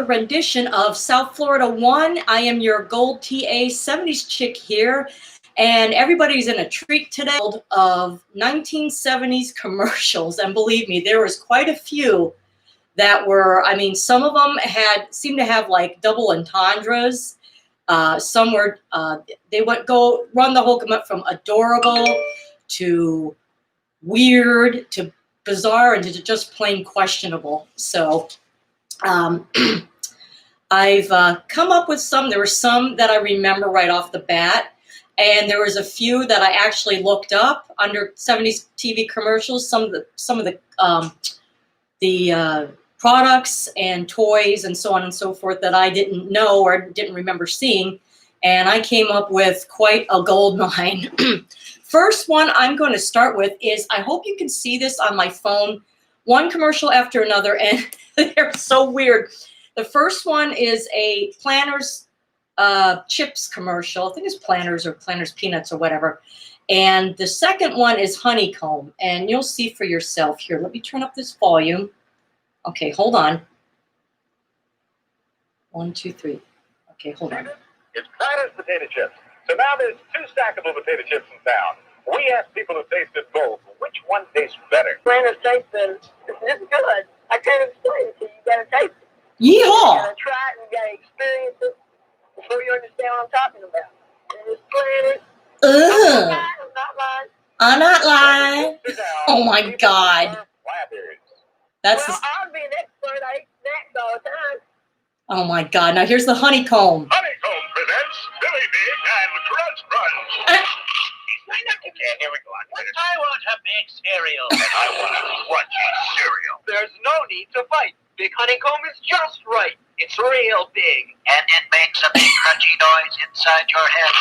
rendition of South Florida 1. I am your Gold TA 70s chick here, and everybody's in a treat today of 1970s commercials. And believe me, there was quite a few that were, I mean, some of them seemed to have like double entendres. Some were, they would run the whole gamut from adorable to weird to bizarre and to just plain questionable. So I've come up with some. There were some that I remember right off the bat, and there was a few that I actually looked up under 70s TV commercials. Some of the products and toys and so on and so forth that I didn't know or didn't remember seeing, and I came up with quite a gold mine. First one I'm going to start with is, I hope you can see this on my phone, one commercial after another, and they're so weird. The first one is a Planters chips commercial. I think it's Planters or Planters Peanuts or whatever. And the second one is Honeycomb, and you'll see for yourself here. Let me turn up this volume. Okay, hold on. 1, 2, 3. Okay, hold on. It's Planters potato chips. So now there's 2 stackable potato chips in town. We asked people who tasted both, which one tastes better? Planters tastes better. It's good. I can't explain it to you. You gotta taste it. Yeehaw! You gotta try it and you gotta experience it before you understand what I'm talking about. And it's Planters. I'm not lying. I'm not lying. Oh my God. That's well, I'll be an expert. I eat snacks all the time. Oh my God. Now here's the Honeycomb. Honeycomb presents Billy Big and Crunch Crunch. Here we go. I want a big cereal. And I want a crunchy cereal. There's no need to fight. Big Honeycomb is just right. It's real big. And it makes a big crunchy noise inside your head.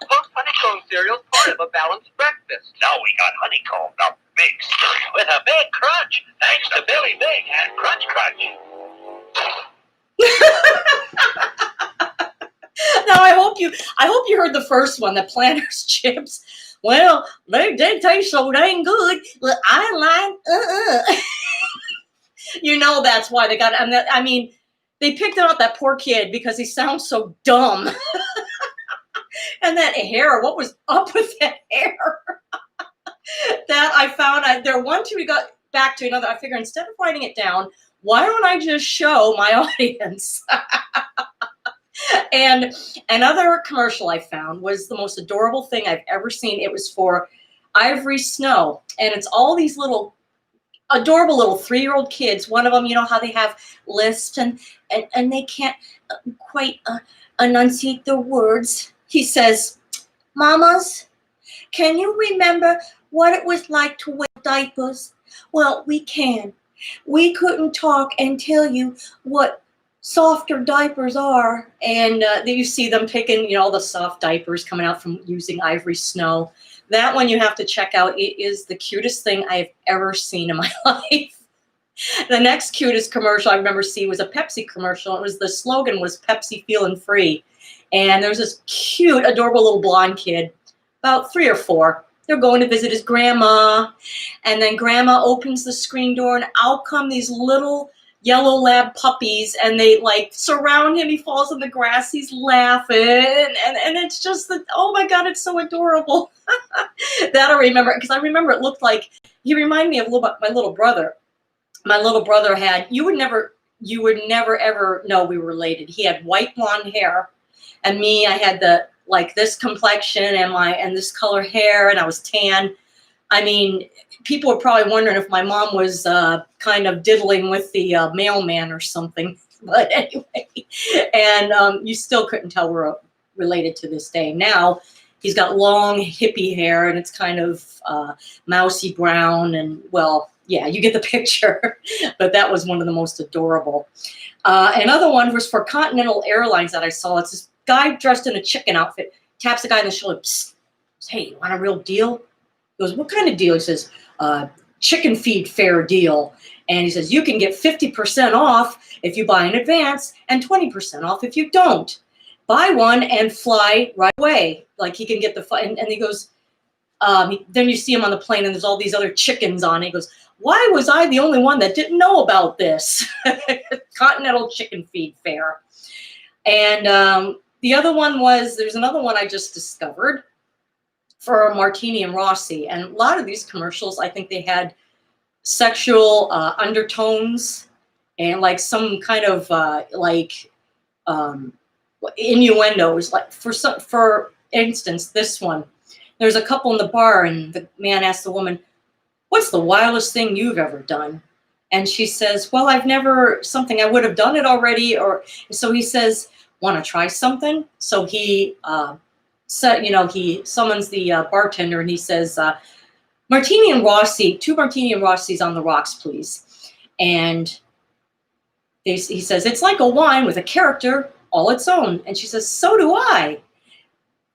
Post Honeycomb cereal's part of a balanced breakfast. Now we got Honeycomb, the big cereal. With a big crunch, thanks to Billy Big and Crunch Crunch. Now I hope you heard the first one, the Planters chips. Well, they taste so dang good. Look, I like You know that's why they got it. I mean, they picked out that poor kid because he sounds so dumb. And that hair, what was up with that hair? That I found, there one, two, we got back to another. I figured instead of writing it down, why don't I just show my audience? And another commercial I found was the most adorable thing I've ever seen. It was for Ivory Snow, and it's all these little adorable little 3-year-old kids. One of them, you know how they have lisps and they can't quite enunciate the words. He says, "Mamas, can you remember what it was like to wear diapers? Well, we can. We couldn't talk and tell you what softer diapers are." And then you see them picking, you know, all the soft diapers coming out from using Ivory Snow. That one you have to check out. It is the cutest thing I've ever seen in my life. The next cutest commercial I remember seeing was a Pepsi commercial. The slogan was Pepsi Feeling Free. And there's this cute, adorable little blonde kid, about 3 or 4. They're going to visit his grandma. And then grandma opens the screen door, and out come these little yellow lab puppies, and they like surround him. He falls in the grass. He's laughing. And it's just, oh my God, it's so adorable. That I remember, because I remember it looked like, he reminded me of my little brother. My little brother had, you would never ever know we were related. He had white blonde hair, and me, I had this complexion and this color hair, and I was tan. I mean, people were probably wondering if my mom was kind of diddling with the mailman or something. But anyway, and you still couldn't tell we're related to this day. Now he's got long hippie hair, and it's kind of mousy brown, and well, yeah, you get the picture. But that was one of the most adorable. Another one was for Continental Airlines that I saw. It's this guy dressed in a chicken outfit, taps the guy on the shoulder. Psst, "Hey, you want a real deal?" He goes, "What kind of deal?" He says, "Chicken feed fair deal." And he says, "You can get 50% off if you buy in advance and 20% off if you don't. Buy one and fly right away." Like he can get the, and he goes, then you see him on the plane and there's all these other chickens on it. He goes, why was I the only one that didn't know about this? Continental Chicken Feed Fair. And the other one was, there's another one I just discovered for Martini and Rossi. And a lot of these commercials, I think they had sexual undertones and like some kind of innuendos. Like for instance, this one, there's a couple in the bar and the man asks the woman, what's the wildest thing you've ever done? And she says, well, I've never, something I would have done it already. Or so he says, want to try something? So he he summons the bartender and he says, Martini and Rossi, 2 Martini and Rossi's on the rocks, please. And he says, it's like a wine with a character all its own. And she says, so do I.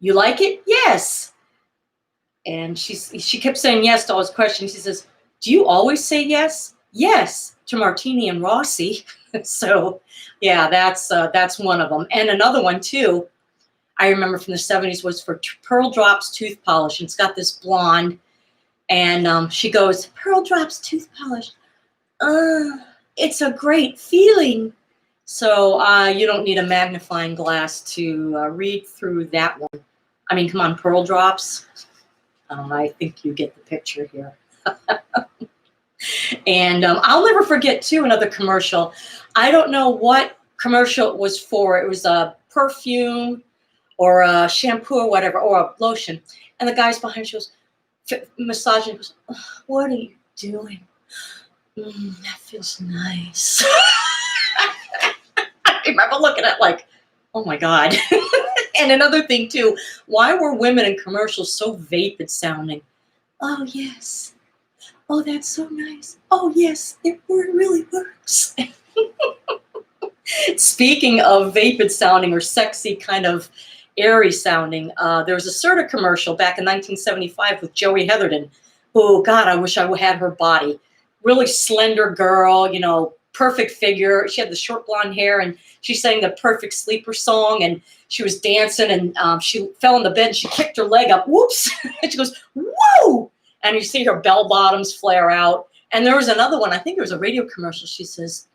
You like it? Yes. And she kept saying yes to all his questions. She says, do you always say yes? Yes, to Martini and Rossi. So yeah, that's one of them. And another one too, I remember from the 70s, was for Pearl Drops tooth polish. And it's got this blonde. And she goes, Pearl Drops tooth polish. It's a great feeling. So you don't need a magnifying glass to read through that one. I mean, come on, Pearl Drops. I think you get the picture here. And I'll never forget, too, another commercial. I don't know what commercial it was for. It was a perfume or a shampoo or whatever, or a lotion. And the guy's behind, she goes, massaging, goes, oh, what are you doing? That feels nice. I remember looking at like, oh my God. And another thing too, why were women in commercials so vapid sounding? Oh yes. Oh, that's so nice. Oh yes, it really works. Speaking of vapid sounding or sexy kind of airy sounding, there was a Serta commercial back in 1975 with Joey Heatherton, who, God, I wish I had her body. Really slender girl, you know, perfect figure. She had the short blonde hair and she sang the Perfect Sleeper song and she was dancing and she fell in the bed and she kicked her leg up. Whoops. And she goes, woo! And you see her bell bottoms flare out. And there was another one, I think it was a radio commercial. She says,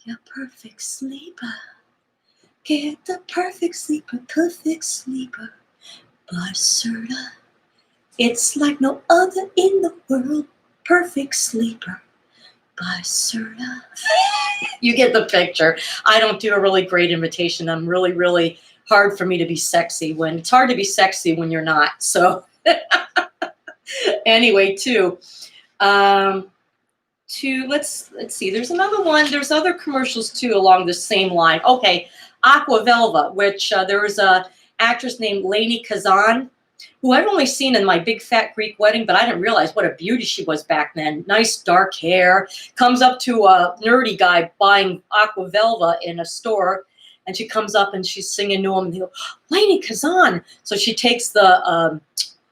you're perfect sleeper. Get the perfect sleeper by Serta. It's like no other in the world. Perfect sleeper by Serta. You get the picture. I don't do a really great imitation. I'm really hard for me to be sexy when it's hard to be sexy when you're not. So anyway, let's see. There's another one. There's other commercials too along the same line. Okay, Aqua Velva, which there was a actress named Lainey Kazan, who I've only seen in My Big Fat Greek Wedding, but I didn't realize what a beauty she was back then. Nice dark hair. Comes up to a nerdy guy buying Aqua Velva in a store, and she comes up and she's singing to him, and they go, Lainey Kazan. So she takes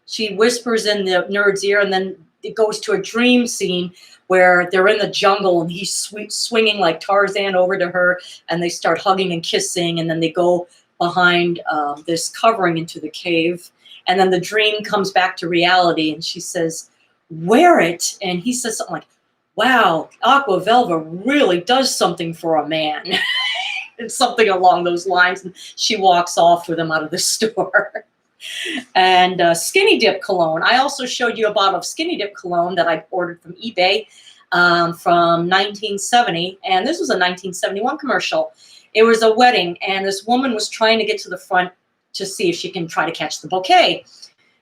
she whispers in the nerd's ear, and then it goes to a dream scene where they're in the jungle, and he's swinging like Tarzan over to her, and they start hugging and kissing, and then they go behind this covering into the cave. And then the dream comes back to reality, and she says, wear it. And he says something like, wow, Aqua Velva really does something for a man. It's something along those lines. And she walks off with him out of the store. And Skinny Dip cologne. I also showed you a bottle of Skinny Dip cologne that I ordered from eBay from 1970. And this was a 1971 commercial. It was a wedding, and this woman was trying to get to the front to see if she can try to catch the bouquet.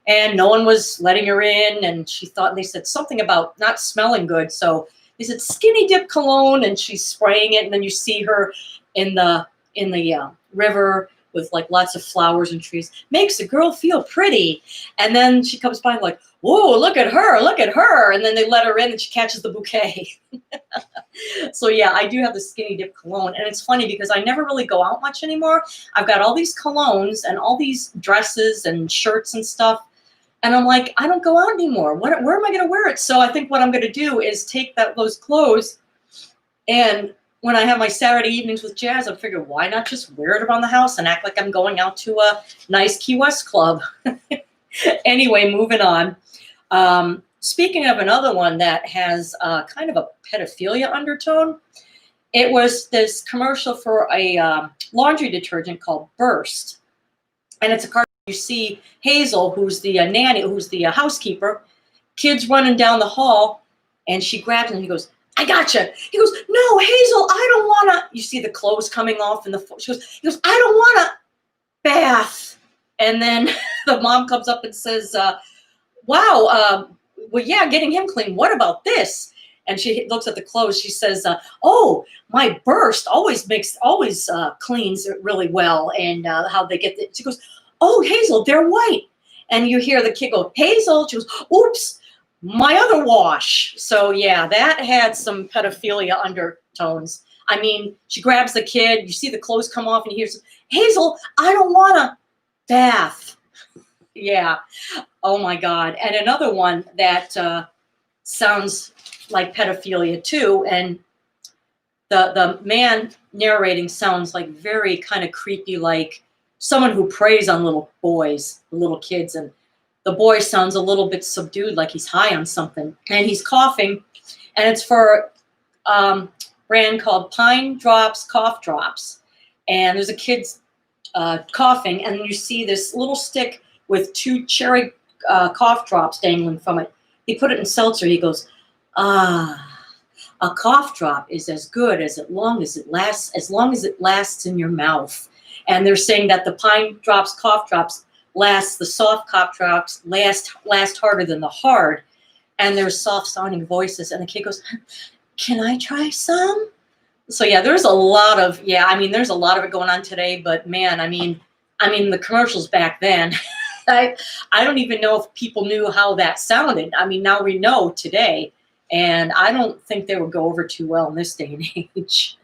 And no one was letting her in, and they said something about not smelling good. So they said Skinny Dip cologne, and she's spraying it, and then you see her in the river with like lots of flowers and trees. Makes a girl feel pretty. And then she comes by like, whoa, look at her. And then they let her in and she catches the bouquet. So yeah, I do have the Skinny Dip cologne. And it's funny because I never really go out much anymore. I've got all these colognes and all these dresses and shirts and stuff. And I'm like, I don't go out anymore. Where am I going to wear it? So I think what I'm going to do is take those clothes, and when I have my Saturday evenings with Jazz, I figure, why not just wear it around the house and act like I'm going out to a nice Key West club? Anyway, moving on. speaking of another one that has kind of a pedophilia undertone, it was this commercial for a laundry detergent called Burst. And it's a cartoon. You see Hazel, who's the nanny, who's the housekeeper, kids running down the hall, and she grabs him and he goes, I gotcha. He goes, no, Hazel, I don't want to. You see the clothes coming off in the, he goes, I don't want to bath. And then the mom comes up and says, wow, well, yeah, getting him clean. What about this? And she looks at the clothes. She says, oh, my Burst always cleans it really well. And how they get it. She goes, oh, Hazel, they're white. And you hear the kid go, Hazel. She goes, oops, my other wash. So, yeah, that had some pedophilia undertones. I mean, she grabs the kid. You see the clothes come off and you hear, Hazel, I don't want to bath. Yeah. Oh, my God. And another one that sounds like pedophilia, too. And the man narrating sounds like very kind of creepy, like someone who preys on little boys, little kids. And the boy sounds a little bit subdued, like he's high on something. And he's coughing. And it's for a brand called Pine Drops Cough Drops. And there's a kid's coughing. And you see this little stick with 2 cherry cough drops dangling from it. He put it in seltzer. He goes, a cough drop is as good as long as it lasts in your mouth. And they're saying that the Pine Drops cough drops the soft cough drops last harder than the hard. And there's soft sounding voices. And the kid goes, can I try some? So yeah, there's a lot of it going on today, but man, I mean the commercials back then, I don't even know if people knew how that sounded. I mean, now we know today, and I don't think they would go over too well in this day and age.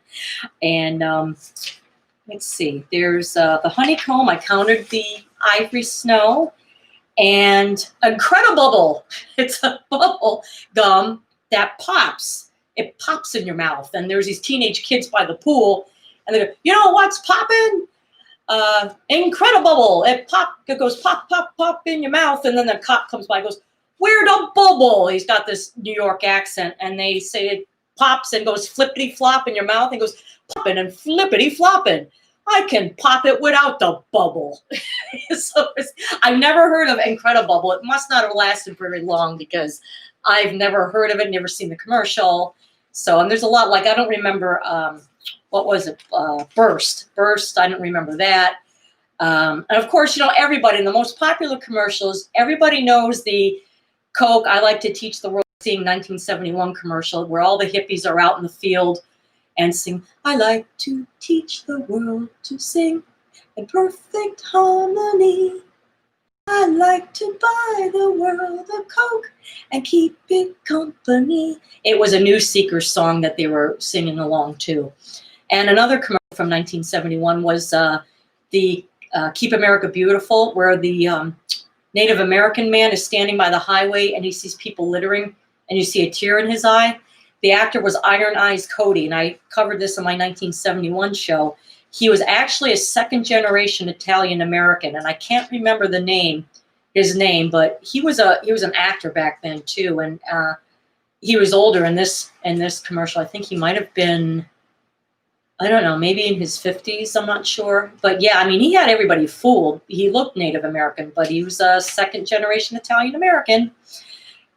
And let's see, there's the honeycomb. I counted the ivory snow, and Incredibubble. It's a bubble gum that pops. It pops in your mouth, and there's these teenage kids by the pool, and they go, you know what's popping? Incredibubble. It goes pop, pop, pop in your mouth, and then the cop comes by and goes, where'd a bubble? He's got this New York accent, and they say it pops and goes flippity flop in your mouth, and goes popping and flippity flopping. I can pop it without the bubble. So I've never heard of Incredibubble. It must not have lasted very long because I've never heard of it, never seen the commercial. So, and there's a lot, like I don't remember, what was it? Burst, I don't remember that. And of course, everybody in the most popular commercials, everybody knows the Coke, I Like to Teach the World Sing 1971 commercial where all the hippies are out in the field and sing, I like to teach the world to sing in perfect harmony. I like to buy the world a Coke and keep it company. It was a New Seekers song that they were singing along to. And another commercial from 1971 was the Keep America Beautiful, where the Native American man is standing by the highway and he sees people littering and you see a tear in his eye. The actor was Iron Eyes Cody, and I covered this on my 1971 show. He was actually a second-generation Italian-American, and I can't remember his name, but he was an actor back then too, and he was older in this commercial. I think he might have been, I don't know, maybe in his 50s. I'm not sure, but yeah, I mean, he had everybody fooled. He looked Native American, but he was a second-generation Italian-American,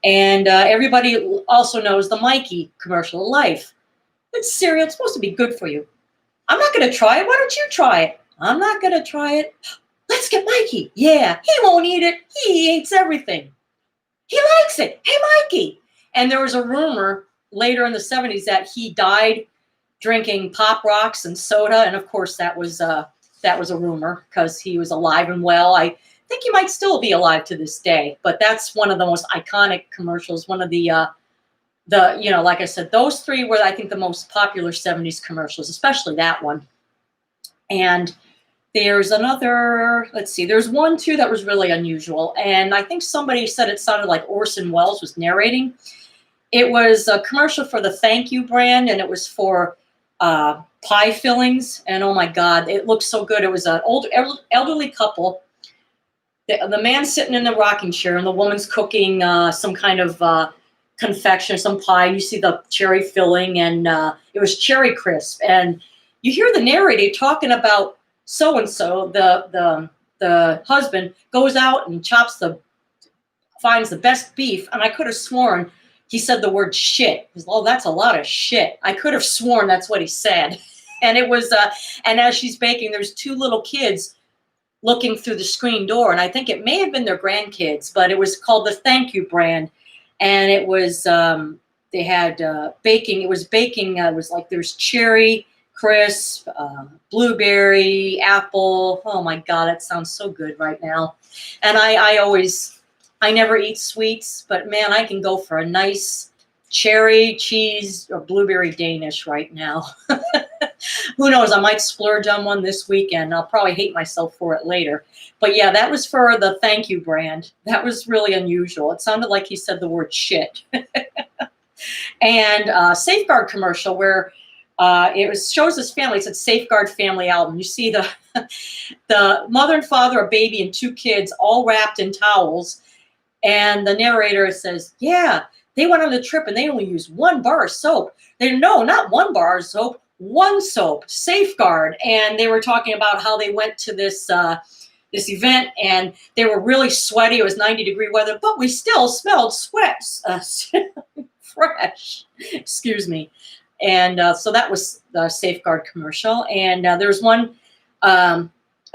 and everybody also knows the Mikey commercial, Life. It's cereal. It's supposed to be good for you. I'm not going to try it. Why don't you try it? I'm not going to try it. Let's get Mikey. Yeah, he won't eat it. He eats everything. He likes it. Hey, Mikey. And there was a rumor later in the 70s that he died drinking Pop Rocks and soda. And of course, that was a rumor because he was alive and well. I think he might still be alive to this day. But that's one of the most iconic commercials. One of the like I said, those three were, I think, the most popular 70s commercials, especially that one. And there's another, let's see, there's one, too, that was really unusual. And I think somebody said it sounded like Orson Welles was narrating. It was a commercial for the Thank You brand, and it was for pie fillings. And oh, my God, it looked so good. It was an old elderly couple. the man's sitting in the rocking chair and the woman's cooking some kind of confection or some pie. You see the cherry filling, and it was cherry crisp. And you hear the narrator talking about so-and-so, the husband goes out and finds the best beef. And I could have sworn he said the word shit. He goes, oh, that's a lot of shit. I could have sworn that's what he said. And it was, and as she's baking, there's two little kids looking through the screen door. And I think it may have been their grandkids, but it was called the Thank You brand. And it was, they had baking. It was baking. It was like there's cherry, crisp, blueberry, apple. Oh my God, that sounds so good right now. And I never eat sweets, but man, I can go for a nice cherry, cheese, or blueberry Danish right now. Who knows? I might splurge on one this weekend. I'll probably hate myself for it later. But yeah, that was for the Thank You brand. That was really unusual. It sounded like he said the word shit. And Safeguard commercial where shows his family. It's a Safeguard family album. You see the mother and father, a baby, and two kids all wrapped in towels. And the narrator says, yeah, they went on the trip and they only used 1 bar of soap. No, not 1 bar of soap, 1 soap, Safeguard. And they were talking about how they went to this event and they were really sweaty. It was 90-degree weather, but we still smelled sweat fresh. Excuse me. And so that was the Safeguard commercial. And there's one, a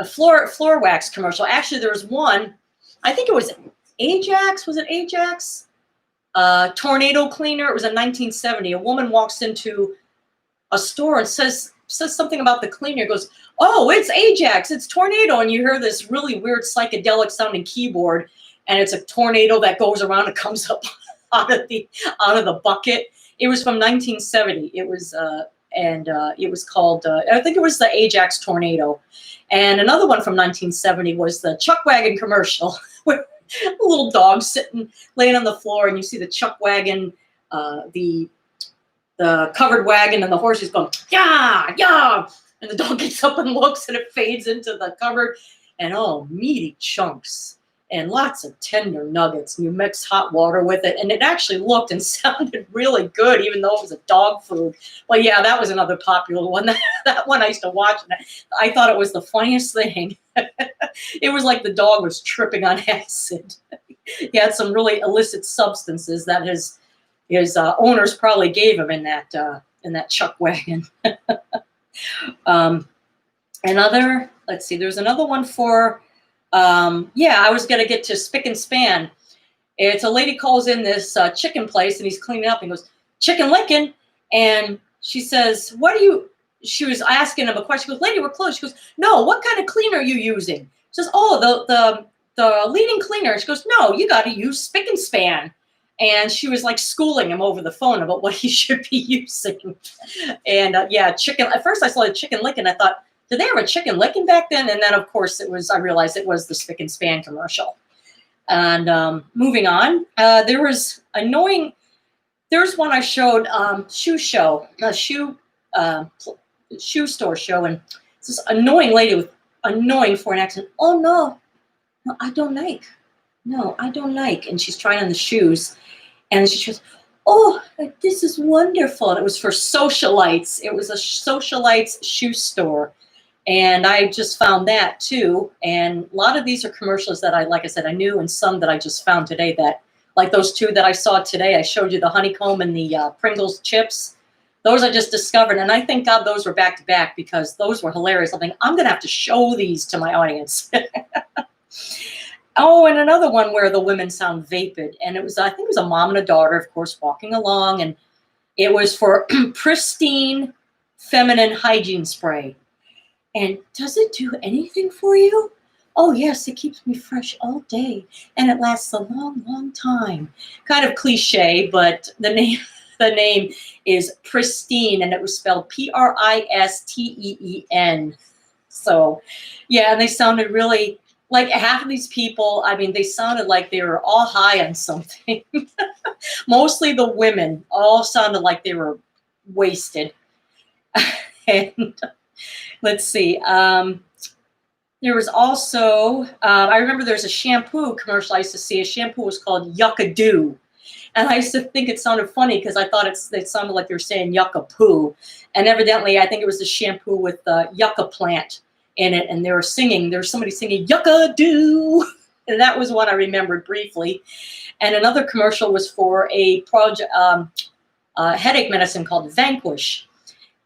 floor wax commercial. Actually, there was one, I think it was Ajax. Was it Ajax? Tornado cleaner. It was in 1970. A woman walks into a store and says something about the cleaner. Goes, oh, it's Ajax. It's tornado. And you hear this really weird psychedelic sounding keyboard, and it's a tornado that goes around and comes up out of the bucket. It was from 1970. It was it was called I think it was the Ajax tornado. And another one from 1970 was the Chuck Wagon commercial with a little dog laying on the floor, and you see the chuck wagon, the covered wagon, and the horse is going, yeah, yeah. And the dog gets up and looks, and it fades into the cupboard, and oh, meaty chunks and lots of tender nuggets. And you mix hot water with it, and it actually looked and sounded really good, even though it was a dog food. Well, yeah, that was another popular one. That one I used to watch, and I thought it was the funniest thing. It was like the dog was tripping on acid. He had some really illicit substances that his owners probably gave him in that chuck wagon. Let's see, there's another one for, I was going to get to Spick and Span. It's a lady calls in this chicken place, and he's cleaning up and goes, chicken licking. And she says, she was asking him a question. She goes, lady, we're closed. She goes, no, what kind of cleaner are you using? She says, oh, the leading cleaner. She goes, no, you got to use Spick and Span. And she was like schooling him over the phone about what he should be using. And chicken. At first I saw the chicken licking. I thought, did they have a chicken licking back then? And then of course I realized it was the Spick and Span commercial. And moving on, there's one I showed, shoe store show, and it's this annoying lady with annoying foreign accent. Oh no, I don't like. No, I don't like. And she's trying on the shoes, and she goes, oh, this is wonderful. And it was for socialites. It was a socialites shoe store. And I just found that too. And a lot of these are commercials that like I said, I knew, and some that I just found today that, like those two that I saw today, I showed you the honeycomb and the Pringles chips. Those I just discovered, and I thank God those were back to back because those were hilarious. I think I'm going to have to show these to my audience. Oh, and another one where the women sound vapid, and I think it was a mom and a daughter, of course, walking along, and it was for Pristine Feminine Hygiene Spray. And does it do anything for you? Oh, yes, it keeps me fresh all day, and it lasts a long, long time. Kind of cliche, but the name is Pristine, and it was spelled Pristeen. So, yeah, and they sounded really, like half of these people, I mean, they sounded like they were all high on something. Mostly the women all sounded like they were wasted. And let's see. There was also, I remember there's a shampoo commercial I used to see. A shampoo was called Yucca-Doo. And I used to think it sounded funny because I thought it sounded like they were saying yucca poo. And evidently, I think it was the shampoo with the yucca plant in it. And there was somebody singing Yucca-Doo. And that was what I remembered briefly. And another commercial was for a project, headache medicine called Vanquish.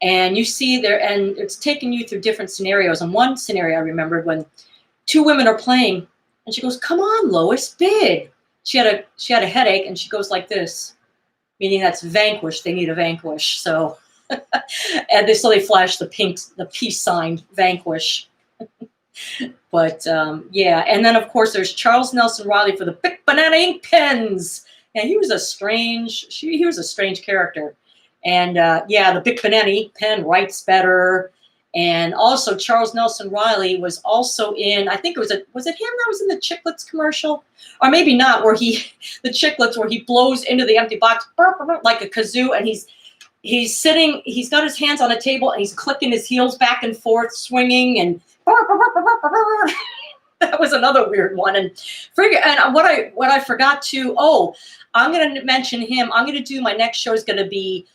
And you see there, and it's taking you through different scenarios. And one scenario I remembered when two women are playing, and she goes, "Come on, Lois, bid." She had a headache, and she goes like this, meaning that's vanquish. They need a vanquish. So, and they flash the peace sign, vanquish. But yeah, and then of course there's Charles Nelson Riley for the Big Banana ink pens. And he was a strange character. And yeah, the Big Banana ink pen writes better. And also Charles Nelson Riley was also in, I think was it him that was in the Chiclets commercial? Or maybe not, where the Chiclets, where he blows into the empty box like a kazoo, and he's sitting, he's got his hands on a table and he's clicking his heels back and forth, swinging, and that was another weird one. And what I forgot to, I'm going to mention him. I'm going to do, my next show is going to be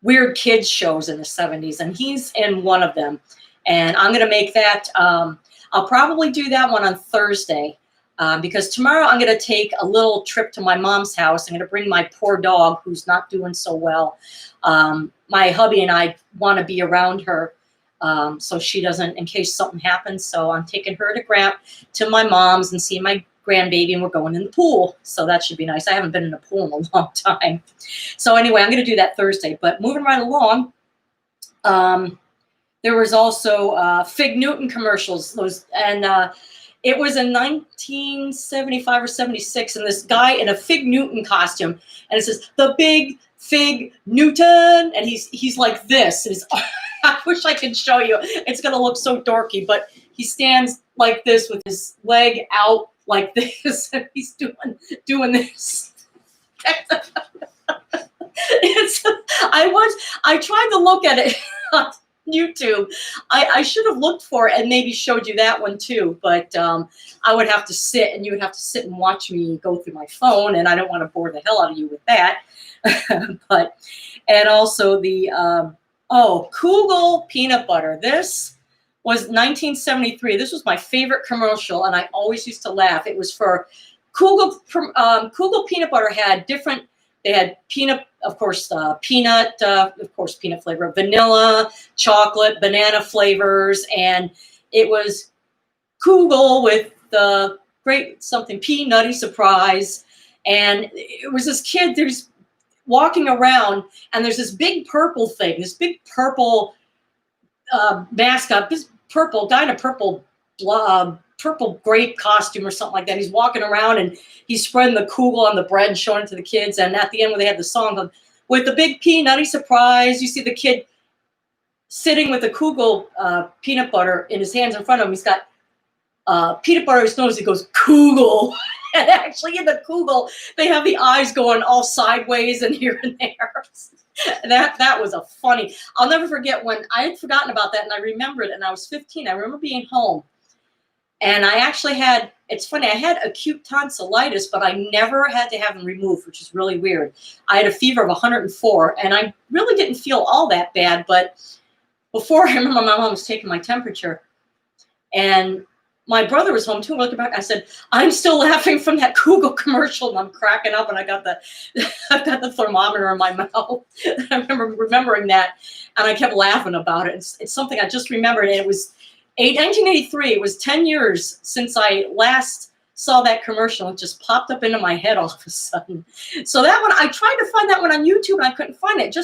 weird kids shows in the 70s, and he's in one of them. And I'm going to make that, I'll probably do that one on Thursday, because tomorrow I'm going to take a little trip to my mom's house. I'm going to bring my poor dog who's not doing so well. My hubby and I want to be around her, so she doesn't, in case something happens. So I'm taking her to my mom's and seeing my grandbaby, and we're going in the pool. So that should be nice. I haven't been in a pool in a long time. So anyway, I'm going to do that Thursday. But moving right along, there was also Fig Newton commercials. It was in 1975 or 76, and this guy in a Fig Newton costume, and it says, "The Big Fig Newton," and he's like this. I wish I could show you. It's going to look so dorky, but he stands like this with his leg out like this, and he's doing this. I tried to look at it on YouTube. I should have looked for it and maybe showed you that one too, but I would have to sit, and you would have to sit and watch me go through my phone, and I don't want to bore the hell out of you with that. And also the Kugel peanut butter. This was 1973. This was my favorite commercial, and I always used to laugh. It was for Kugel. Kugel peanut butter had different. They had peanut, of course, peanut flavor, vanilla, chocolate, banana flavors, and it was Kugel with the great something peanutty surprise. And it was this kid. There's walking around, and there's this big purple thing, this big purple mascot, this purple guy in a purple grape costume or something like that. He's walking around, and he's spreading the Kugel on the bread and showing it to the kids. And at the end, when they had the song with the big peanutty surprise, you see the kid sitting with the Kugel peanut butter in his hands in front of him. He's got peanut butter in his nose. He goes, "Kugel." And actually in the Kugel, they have the eyes going all sideways and here and there. That was a funny. I'll never forget when I had forgotten about that, and I remembered, and I was 15. I remember being home, and I actually had, it's funny, I had acute tonsillitis, but I never had to have them removed, which is really weird. I had a fever of 104, and I really didn't feel all that bad, but before, I remember my mom was taking my temperature, and my brother was home too. I looked back, I said, "I'm still laughing from that Kugel commercial," and I'm cracking up, and I've got the thermometer in my mouth. I remember remembering that, and I kept laughing about it. It's something I just remembered, and it was 1983. It was 10 years since I last saw that commercial. It just popped up into my head all of a sudden. So that one, I tried to find that one on YouTube, and I couldn't find it.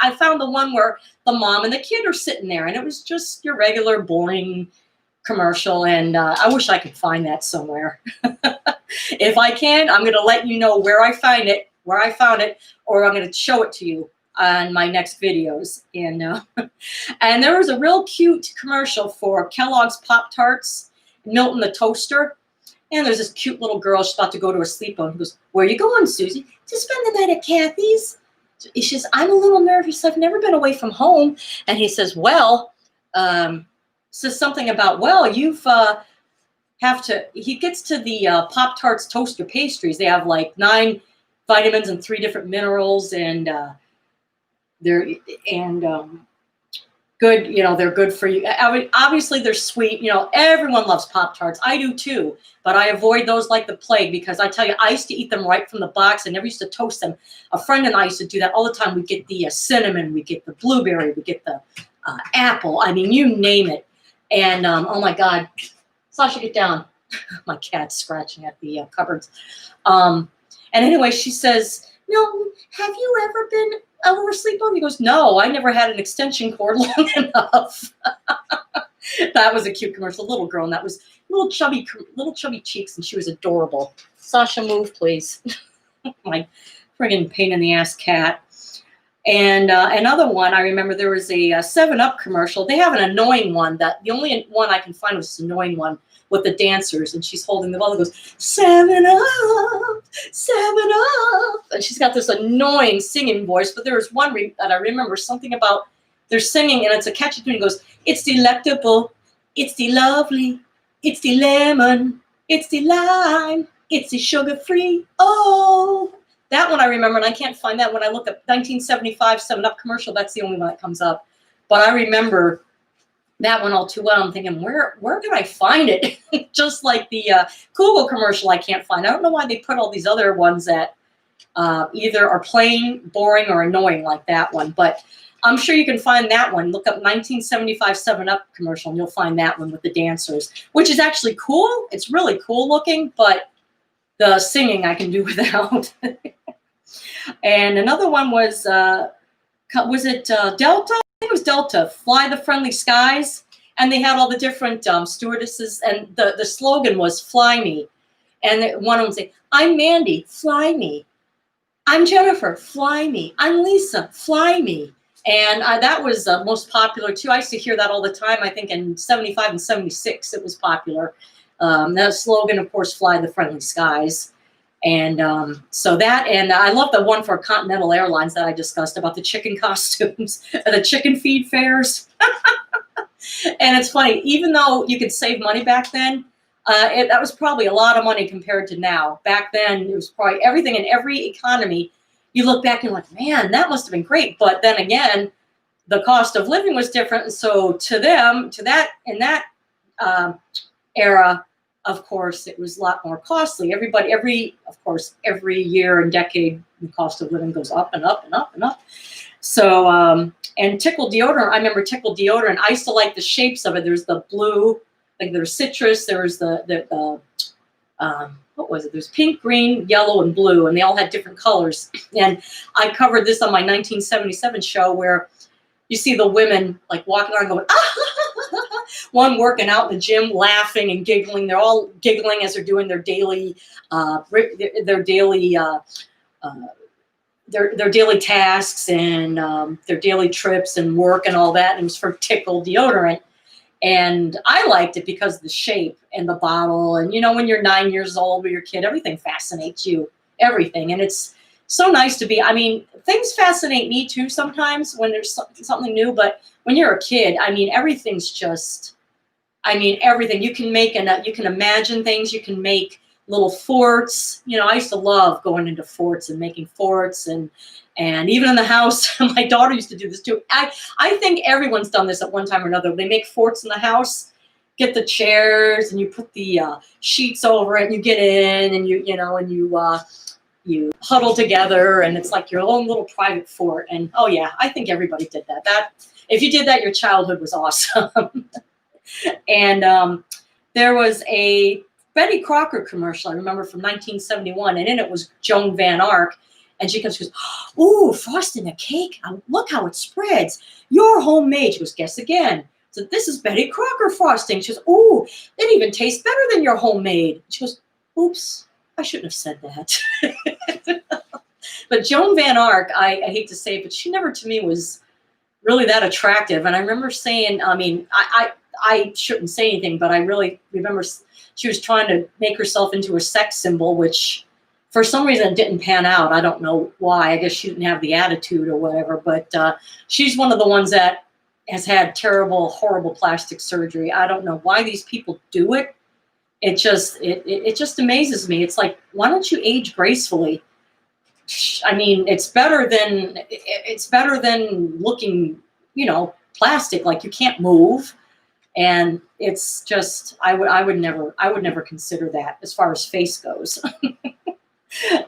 I found the one where the mom and the kid are sitting there, and it was just your regular boring commercial, and I wish I could find that somewhere. If I can, I'm going to let you know where I found it, or I'm going to show it to you on my next videos. And there was a real cute commercial for Kellogg's Pop-Tarts, Milton the Toaster, and there's this cute little girl. She's about to go to a sleepover. He goes, "Where are you going, Susie?" "To spend the night at Kathy's." She says, "I'm a little nervous. I've never been away from home." And he says, "Well, says something about, well, you've have to, he gets to the Pop-Tarts toaster pastries. They have like 9 vitamins and 3 different minerals, and they're good, you know, they're good for you. I mean, obviously they're sweet, you know, everyone loves Pop-Tarts. I do too, but I avoid those like the plague, because I tell you, I used to eat them right from the box. I never used to toast them. A friend and I used to do that all the time. We get the cinnamon, we get the blueberry, we get the apple. I mean, you name it. And oh my God, Sasha, get down. My cat's scratching at the cupboards. And anyway, she says, Milton, have you ever been over a sleepover? He goes, no, I never had an extension cord long enough. That was a cute commercial. Little girl, and that was little chubby cheeks, and she was adorable. Sasha, move, please. My friggin' pain in the ass cat. And another one, I remember there was a 7-Up commercial. They have an annoying one. That the only one I can find was this annoying one with the dancers, and she's holding the ball and goes, 7-Up, 7-Up. And she's got this annoying singing voice, but there was one that I remember, something about they're singing, and it's a catchy tune. It goes, it's delectable, it's the lovely, it's the lemon, it's the lime, it's the sugar-free. Oh, that one I remember, and I can't find that. When I look up 1975 7-Up commercial, that's the only one that comes up. But I remember that one all too well. I'm thinking, where can I find it? Just like the Google commercial, I can't find. I don't know why they put all these other ones that either are plain, boring, or annoying like that one. But I'm sure you can find that one. Look up 1975 7-Up commercial, and you'll find that one with the dancers, which is actually cool. It's really cool looking, but the singing I can do without. And another one was it Delta? I think it was Delta, Fly the Friendly Skies. And they had all the different stewardesses, and the slogan was Fly Me. And one of them would say, I'm Mandy, fly me. I'm Jennifer, fly me. I'm Lisa, fly me. And that was most popular too. I used to hear that all the time. I think in 75 and 76 it was popular. That slogan, of course, Fly the Friendly Skies. And so that, and I love the one for Continental Airlines that I discussed about the chicken costumes, the chicken feed fairs. And it's funny, even though you could save money back then, that was probably a lot of money compared to now. Back then, it was probably everything in every economy. You look back and you're like, man, that must have been great. But then again, the cost of living was different. And so to them, in that era, of course, it was a lot more costly. Of course, every year and decade, the cost of living goes up and up and up and up. So, and Tickle deodorant, I remember Tickle deodorant. I used to like the shapes of it. There's the blue, like there's citrus. There was what was it? There's pink, green, yellow, and blue, and they all had different colors. And I covered this on my 1977 show, where you see the women like walking around going, ah! One working out in the gym, laughing and giggling. They're all giggling as they're doing their daily tasks and their daily trips and work and all that. And it was for Tickle deodorant. And I liked it because of the shape and the bottle. And, you know, when you're 9 years old with your kid, everything fascinates you, everything. And it's so nice to be, I mean, things fascinate me too sometimes when there's something new. But when you're a kid, I mean, everything's just, I mean, everything. You can make, you can imagine things. You can make little forts. You know, I used to love going into forts and making forts, and even in the house, my daughter used to do this too. I think everyone's done this at one time or another. They make forts in the house, get the chairs, and you put the sheets over it, and you get in, and you huddle together, and it's like your own little private fort. And oh yeah, I think everybody did that. That if you did that, your childhood was awesome. And there was a Betty Crocker commercial I remember from 1971, and in it was Joan Van Ark. And she comes, she goes, ooh, frosting a cake. Look how it spreads. You're homemade. She goes, guess again. So this is Betty Crocker frosting. She goes, ooh, it even tastes better than your homemade. She goes, oops, I shouldn't have said that. But Joan Van Ark, I hate to say it, but she never to me was really that attractive. And I remember saying, I mean, I shouldn't say anything, but I really remember she was trying to make herself into a sex symbol, which for some reason it didn't pan out. I don't know why. I guess she didn't have the attitude or whatever. But she's one of the ones that has had terrible, horrible plastic surgery. I don't know why these people do it. It just amazes me. It's like, why don't you age gracefully? I mean, it's better than looking, plastic, like you can't move. And it's just, I would never consider that as far as face goes.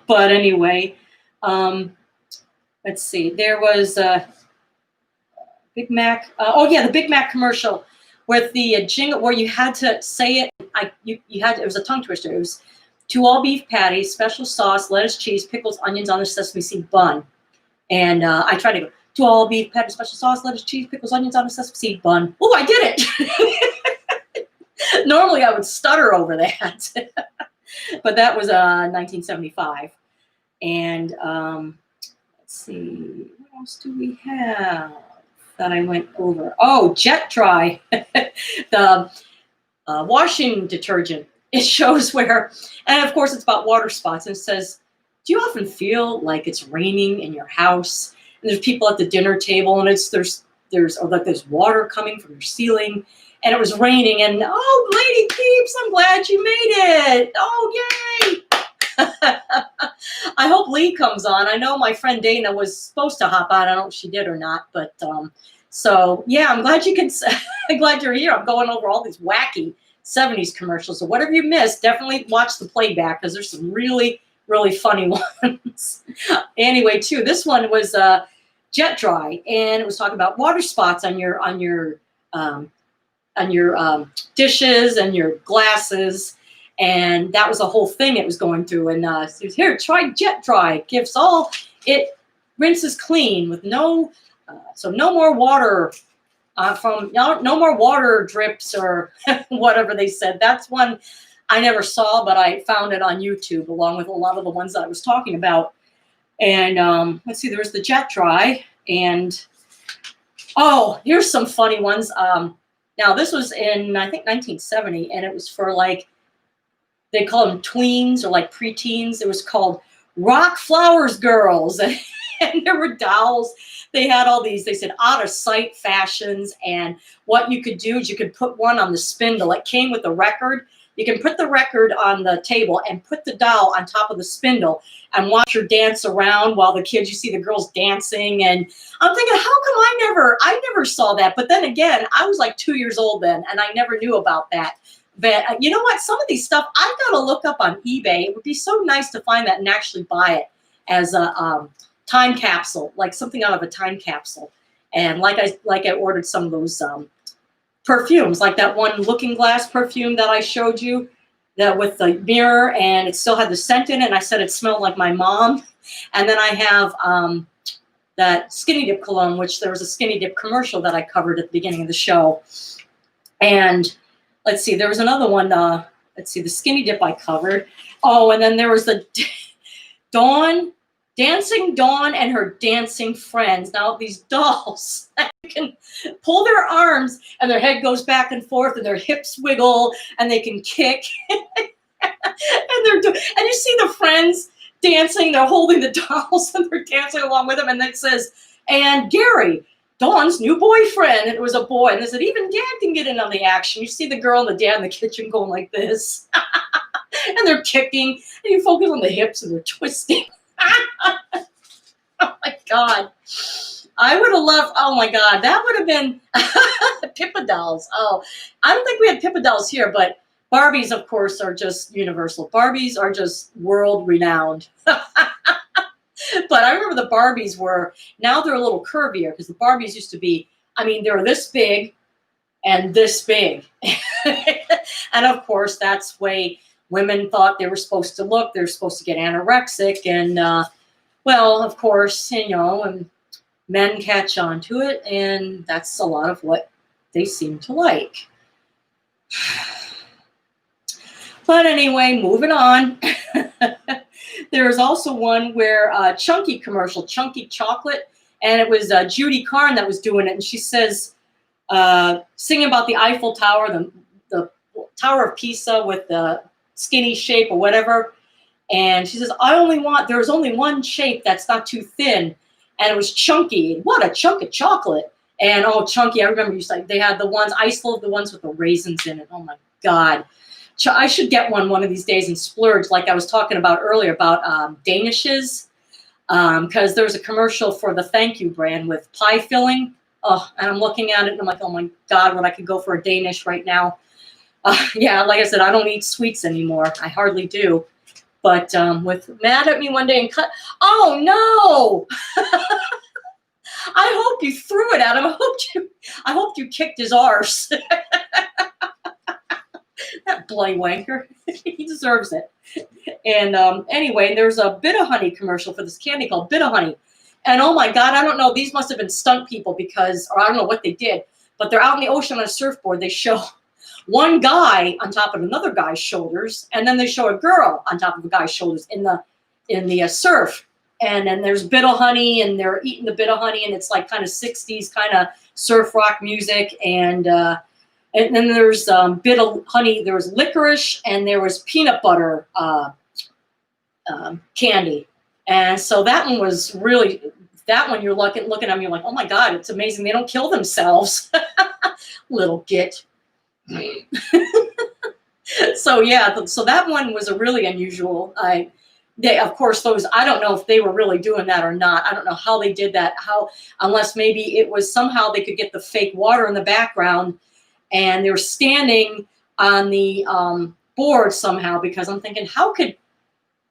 But anyway, let's see. There was a Big Mac. The Big Mac commercial with the jingle where you had to say it. It was a tongue twister. It was 2 all beef patties, special sauce, lettuce, cheese, pickles, onions on a sesame seed bun. And I tried to go 2 all beef patties, special sauce, lettuce, cheese, pickles, onions on a sesame seed bun. Oh, I did it. Normally I would stutter over that. But that was 1975. And let's see, what else do we have that I went over? Oh, Jet Dry, the washing detergent. It shows where, and of course it's about water spots, and it says, do you often feel like it's raining in your house? And there's people at the dinner table, and there's water coming from your ceiling, and it was raining, and oh, Lady Peeps, I'm glad you made it. Oh, yay. I hope Lee comes on. I know my friend Dana was supposed to hop on. I don't know if she did or not, but so yeah, I'm glad I'm glad you're here. I'm going over all these wacky 70s commercials. So whatever you missed, definitely watch the playback, because there's some really, really funny ones. Anyway, too, this one was Jet Dry, and it was talking about water spots on your dishes and your glasses. And that was a whole thing it was going through. And so here, try Jet Dry. It rinses clean with no more water no more water drips or whatever they said. That's one I never saw, but I found it on YouTube along with a lot of the ones that I was talking about. And let's see, there's the Jet Dry. And oh, here's some funny ones. Now this was in, I think, 1970, and it was for they call them tweens or like preteens. It was called Rock Flowers Girls. And there were dolls. They had all these, they said, out of sight fashions. And what you could do is you could put one on the spindle. It came with a record. You can put the record on the table and put the doll on top of the spindle and watch her dance around while you see the girls dancing. And I'm thinking, how come I never saw that? But then again, I was like 2 years old then, and I never knew about that. But you know what? Some of these stuff I've got to look up on eBay. It would be so nice to find that and actually buy it as a time capsule, like something out of a time capsule. And like I ordered some of those perfumes, like that one Looking Glass perfume that I showed you, that with the mirror, and it still had the scent in it. And I said it smelled like my mom. And then I have that Skinny Dip cologne, which there was a Skinny Dip commercial that I covered at the beginning of the show. And let's see, there was another one. Let's see, the Skinny Dip I covered. Oh, and then there was the Dancing Dawn and her dancing friends. Now these dolls, you can pull their arms and their head goes back and forth and their hips wiggle and they can kick. And you see the friends dancing. They're holding the dolls and they're dancing along with them. And then it says, and Gary, Dawn's new boyfriend. And it was a boy. And they said, even Dad can get in on the action. You see the girl and the dad in the kitchen going like this. And they're kicking. And you focus on the hips and they're twisting. Oh my God. I would have loved, oh my God, that would have been Pippa dolls. Oh, I don't think we had Pippa dolls here, but Barbies, of course, are just universal. Barbies are just world renowned. But I remember the Barbies now they're a little curvier, because the Barbies used to be, they were this big and this big. And of course, that's way women thought they were supposed to look. They're supposed to get anorexic. And, well, of course, and men catch on to it. And that's a lot of what they seem to like. But anyway, moving on. There's also one where Chunky commercial, Chunky Chocolate. And it was Judy Carn that was doing it. And she says, singing about the Eiffel Tower, the Tower of Pisa with the skinny shape or whatever. And she says, there's only one shape that's not too thin. And it was chunky. What a chunk of chocolate. And oh, Chunky, I remember they had the ones, I still have the ones with the raisins in it. Oh my God. I should get one of these days and splurge, like I was talking about earlier about Danishes, because there's a commercial for the Thank You brand with pie filling. Oh, and I'm looking at it and I'm like, oh my God, what I could go for a Danish right now. Yeah, like I said, I don't eat sweets anymore. I hardly do. But with mad at me one day and cut. Oh no! I hope you threw it at him. I hope you kicked his arse. That bloody wanker. He deserves it. And anyway, there's a Bit of Honey commercial for this candy called Bit of Honey. And oh my God, I don't know. These must have been stunt people or I don't know what they did. But they're out in the ocean on a surfboard. They show one guy on top of another guy's shoulders, and then they show a girl on top of a guy's shoulders in the surf. And then there's Bit of Honey, and they're eating the Bit of Honey, and it's like kind of 60s kind of surf rock music. And then there's Bit of Honey. There was licorice, and there was peanut butter candy. And so that one was really, that one you're looking at them, you're like, oh my God, it's amazing. They don't kill themselves. Little git. So yeah, so that one was a really unusual. Of course, those, I don't know if they were really doing that or not. I don't know how they did that. Unless maybe it was somehow they could get the fake water in the background, and they were standing on the board somehow. Because I'm thinking,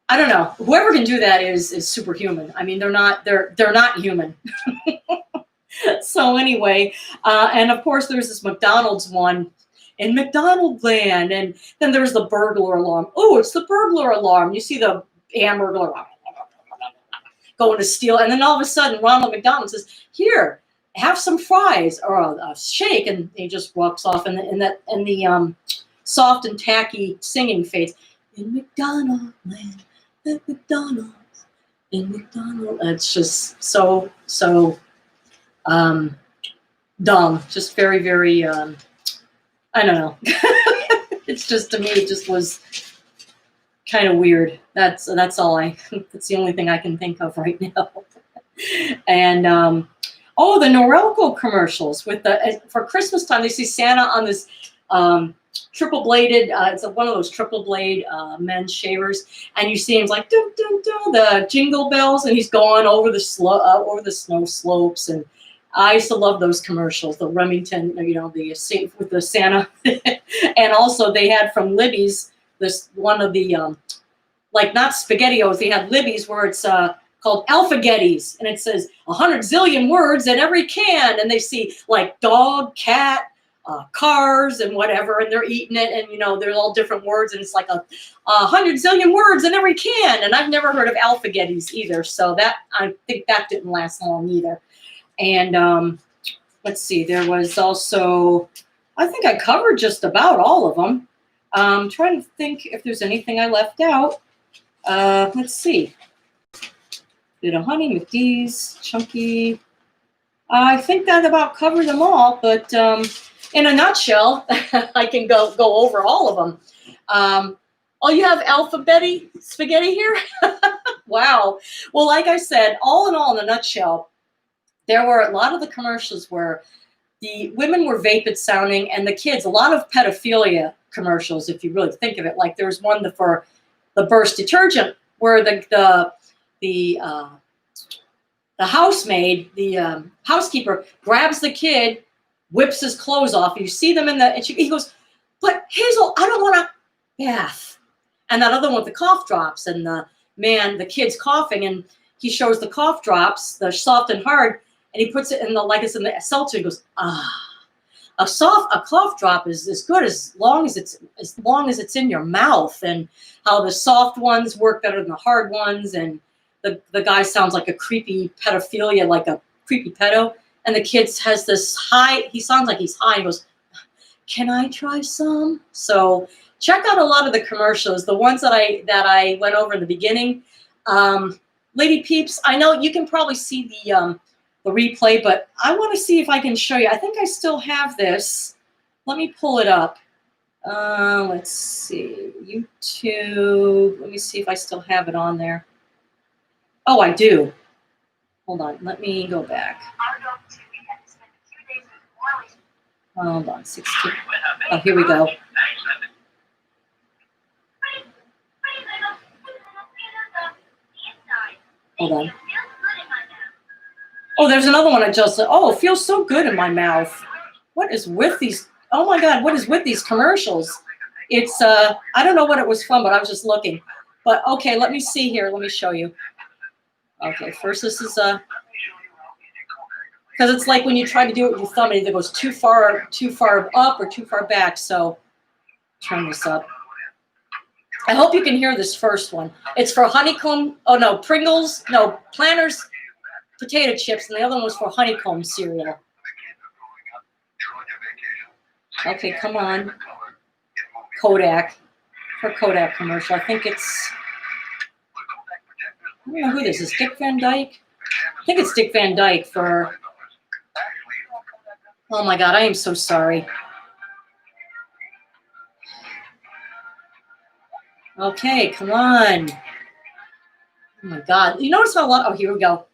I don't know. Whoever can do that is superhuman. I mean, they're not human. So anyway, and of course, there's this McDonald's one in McDonald Land, and then there's the burglar alarm. Oh, it's the burglar alarm. You see the hamburger going to steal, and then all of a sudden, Ronald McDonald says, "Here, have some fries or a shake," and he just walks off, and the soft and tacky singing fades. In McDonald Land, at McDonald's, in McDonald. It's just so dumb. Just very, very. I don't know. It's just, to me, it just was kind of weird. That's all that's the only thing I can think of right now. And the Norelco commercials for Christmas time, they see Santa on this triple bladed. It's one of those triple blade men's shavers, and you see him like dum dum dum, the jingle bells, and he's going over the snow slopes. And I used to love those commercials, the Remington, with the Santa. And also they had from Libby's, this one of the, like not SpaghettiOs, they had Libby's where it's called Alphagetties, and it says 100 zillion words in every can, and they see like dog, cat, cars, and whatever, and they're eating it, and there's all different words, and it's like 100 zillion words in every can. And I've never heard of Alphagetties either, so that, I think that didn't last long either. And let's see, there was also, I think I covered just about all of them. I'm trying to think if there's anything I left out. Let's see. Bit of Honey, McDee's, Chunky. I think that about covered them all, but in a nutshell, I can go over all of them. Oh, you have alphabet spaghetti here? Wow. Well, like I said, all in all, in a nutshell, there were a lot of the commercials where the women were vapid sounding, and the kids, a lot of pedophilia commercials, if you really think of it. Like there's one for the Burst detergent where the housemaid, the housekeeper, grabs the kid, whips his clothes off. You see them and he goes, "But Hazel, I don't want to bath." And that other one with the cough drops, and the kid's coughing, and he shows the cough drops, the soft and hard, and he puts it in like it's in the seltzer. He goes, a cough drop is as good as long as it's in your mouth, and how the soft ones work better than the hard ones. And the guy sounds like a creepy pedophilia, like a creepy pedo. And the kid has this high, he sounds like he's high. He goes, "Can I try some?" So check out a lot of the commercials, the ones that I went over in the beginning. Lady Peeps, I know you can probably see the replay, but I want to see if I can show you. I think I still have this. Let me pull it up. Let's see, YouTube. Let me see if I still have it on there. Oh, I do. Hold on, let me go back. Hold on, 16. Oh, here we go. Hold on. Oh, there's another one I just said. Oh, it feels so good in my mouth. What is with these? Oh my God, what is with these commercials? It's, I don't know what it was from, but I was just looking. But okay, let me see here. Let me show you. Okay, first this is, because it's like when you try to do it with your thumb, it either goes too far up or too far back. So turn this up. I hope you can hear this first one. It's for honeycomb. Oh no, Pringles. No, Planters potato chips, and the other one was for honeycomb cereal. Okay, come on. Kodak. For Kodak commercial. I think it's, I don't know who this is. Dick Van Dyke? I think it's Dick Van Dyke for, oh my God, I am so sorry. Okay, come on. Oh my God. You notice how a lot, oh, here we go.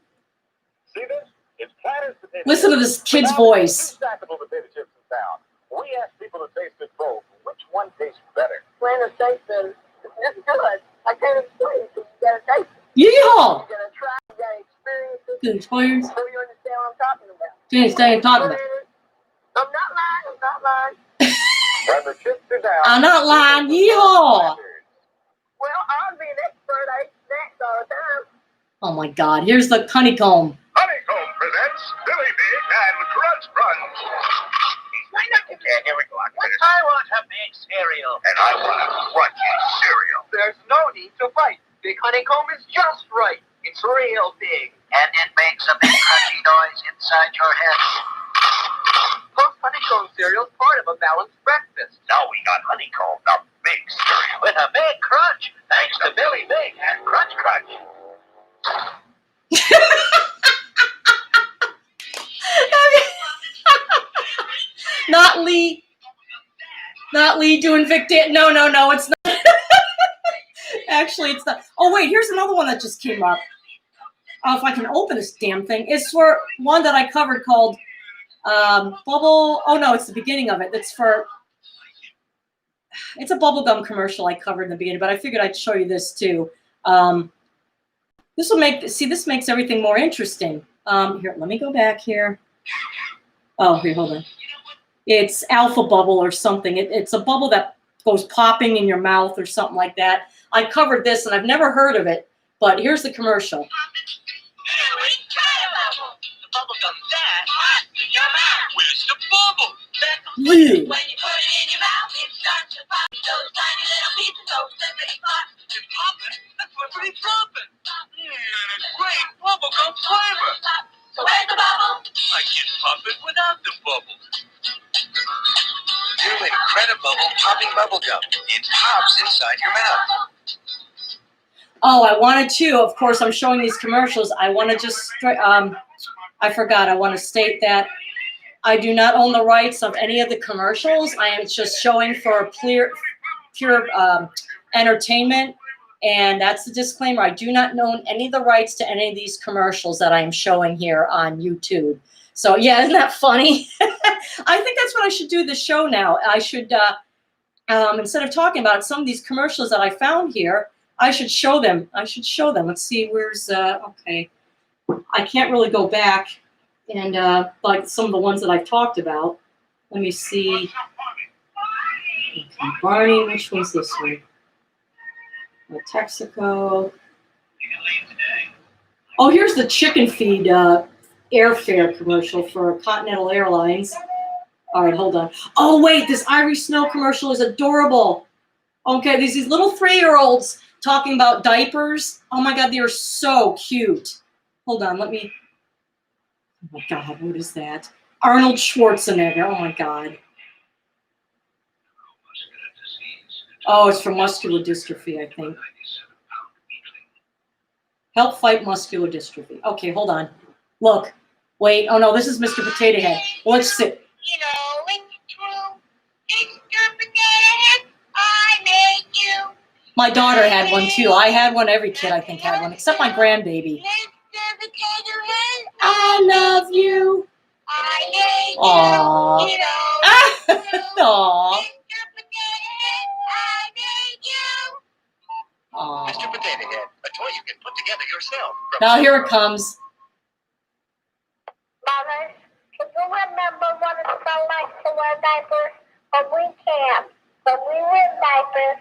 See this? It's Planters potato Listen to this kid's voice. Two stackable potato chips in town. We asked people to taste it both. Which one tastes better? Planters taste better. It's good. I can't explain it. You gotta taste it. Yeehaw! You gotta try it. You gotta experience it. Good experience. Before you understand what I'm talking about. Can't stay talking about. I'm not lying. I'm not lying. When the chips are down, I'm not lying. Yeehaw! Well, I'll be an expert. I eat snacks all the time. Oh my God. Here's the honeycomb. Honeycomb presents Billy Big and Crunch Crunch. Why not? Yeah, here we go. I want a big cereal. And I want a crunchy cereal. There's no need to fight. Big honeycomb is just right. It's real big. And it makes a big crunchy noise inside your head. Post honeycomb cereal's part of a balanced breakfast. Now we got honeycomb, the big cereal. With a big crunch, thanks to Billy Big and Crunch Crunch. Not Lee. Not Lee doing Victor. No, it's not. Actually, it's not. Oh, wait, here's another one that just came up. Oh, if I can open this damn thing. It's for one that I covered called Bubble. Oh, no, it's the beginning of it. It's a bubblegum commercial I covered in the beginning, but I figured I'd show you this too. This makes everything more interesting. Here, let me go back here. Oh, here, hold on. It's Alpha Bubble or something. It's a bubble that goes popping in your mouth or something like that. I covered this and I've never heard of it, but here's the commercial. Bubblegum that hot in your mouth. Where's the bubble? Woo. When you put it in your mouth, it starts to pop. Those tiny little pieces, those slippity pop. It's popping. That's flippity flopping. And a great bubblegum flavor. So where's the bubble? I can pop it without the bubble. New Incredible Popping Bubblegum. It pops inside your mouth. Oh, I wanted to. Of course, I'm showing these commercials. I want to just, I forgot. I want to state that I do not own the rights of any of the commercials. I am just showing for pure entertainment. And that's the disclaimer. I do not own any of the rights to any of these commercials that I am showing here on YouTube. So, yeah, isn't that funny? I think that's what I should do the show now. I should, instead of talking about some of these commercials that I found here, I should show them. Let's see, where's, okay. I can't really go back and, like some of the ones that I've talked about. Let me see. Okay, Barney, which one's this one? Texaco. Oh, here's the chicken feed airfare commercial for Continental Airlines. All right, hold on. Oh, wait, this Irish Snow commercial is adorable. Okay, these little 3-year-olds talking about diapers. Oh, my God, they are so cute. Hold on, let me. Oh, my God, what is that? Arnold Schwarzenegger. Oh, my God. Oh, it's for muscular dystrophy, I think. Help fight muscular dystrophy. Okay, hold on. Look. Wait. Oh, no, this is Mr. Potato Head. Let's sit. You know, it's true. Mr. Potato Head, I made you. My daughter had one, too. I had one. Every kid, I think, had one, except my grandbaby. Mr. Potato Head, I love you. I made Aww. you. You know, Now here it comes. Mother, can you remember what it felt like to wear diapers? But we can't. When we wear diapers,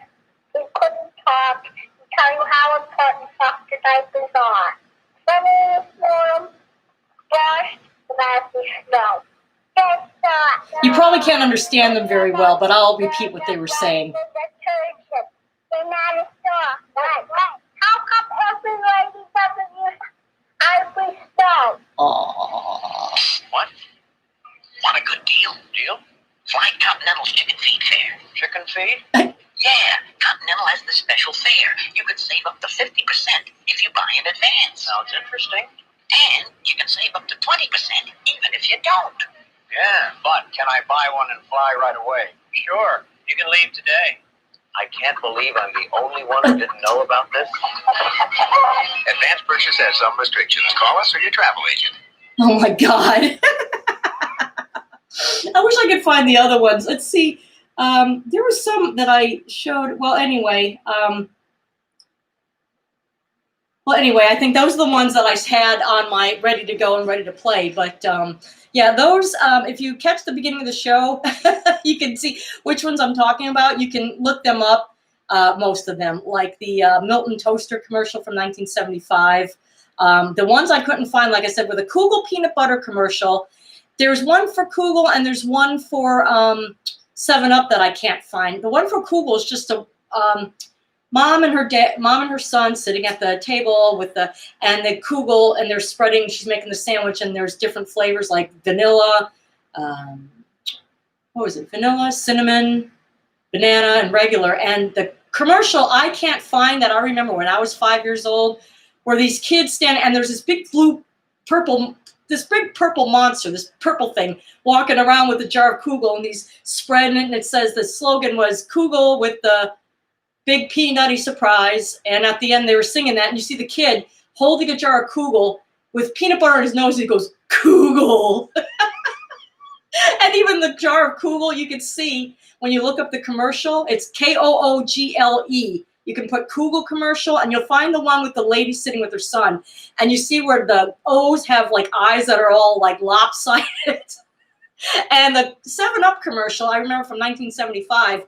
we couldn't talk and tell you how important softer diapers are. Sunny, warm, brushed, and as we snow. You probably can't understand them very well, but I'll repeat what they were saying. They're not as soft. Right. How come every lady doesn't use ivory stone? Aww. What? Want a good deal? Deal? Flying Continental's chicken feed fare. Chicken feed? Yeah, Continental has the special fare. You could save up to 50% if you buy in advance. Sounds interesting. And you can save up to 20% even if you don't. Yeah, but can I buy one and fly right away? Sure, you can leave today. I can't believe I'm the only one who didn't know about this. Advance purchase has some restrictions. Call us or your travel agent. Oh my God. I wish I could find the other ones. Let's see. There were some that I showed. Well, anyway, I think those are the ones that I had on my ready to go and ready to play. But yeah, those, if you catch the beginning of the show, you can see which ones I'm talking about. You can look them up, most of them, like the Milton Toaster commercial from 1975. The ones I couldn't find, like I said, were the Kugel peanut butter commercial. There's one for Kugel and there's one for 7-Up that I can't find. The one for Kugel is just a mom and her son sitting at the table with the Kugel, and they're spreading. She's making the sandwich, and there's different flavors like vanilla. What was it? Vanilla, cinnamon, banana, and regular. And the commercial I can't find that I remember when I was 5 years old, where these kids stand and there's this big purple monster, this purple thing walking around with a jar of Kugel, and he's spreading it, and it says the slogan was Kugel with the big peanutty surprise. And at the end they were singing that, and you see the kid holding a jar of Kugel with peanut butter in his nose. He goes, Kugel. And even the jar of Kugel, you can see when you look up the commercial, it's Koogle. You can put Kugel commercial, and you'll find the one with the lady sitting with her son. And you see where the O's have like eyes that are all like lopsided. And the 7-Up commercial, I remember from 1975,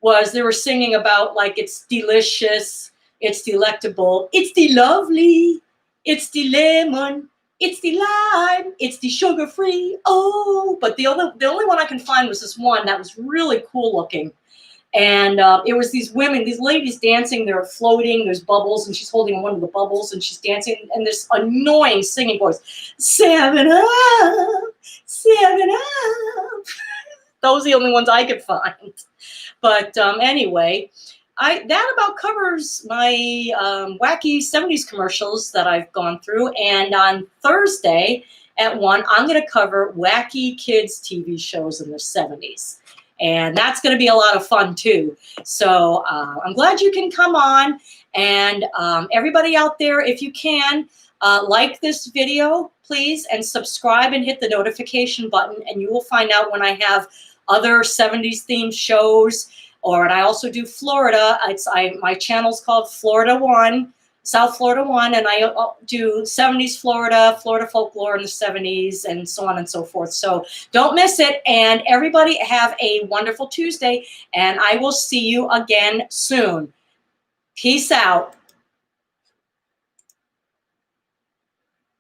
was they were singing about like it's delicious, it's delectable, it's the lovely, it's the lemon, it's the lime, it's the sugar-free. Oh, but the only one I can find was this one that was really cool looking. And it was these women, these ladies dancing, they're floating, there's bubbles, and she's holding one of the bubbles, and she's dancing, and this annoying singing voice, 7-Up, 7-Up. Those are the only ones I could find. But anyway, that about covers my wacky 70s commercials that I've gone through. And on Thursday at 1, I'm going to cover wacky kids TV shows in the 70s. And that's going to be a lot of fun too. So I'm glad you can come on. And everybody out there, if you can, like this video, please, and subscribe and hit the notification button. And you will find out when I have other 70s themed shows. And I also do Florida. My channel's called Florida One, South Florida One, and I do 70s Florida folklore in the 70s, and so on and so forth. So don't miss it. And everybody have a wonderful Tuesday, and I will see you again soon. Peace out.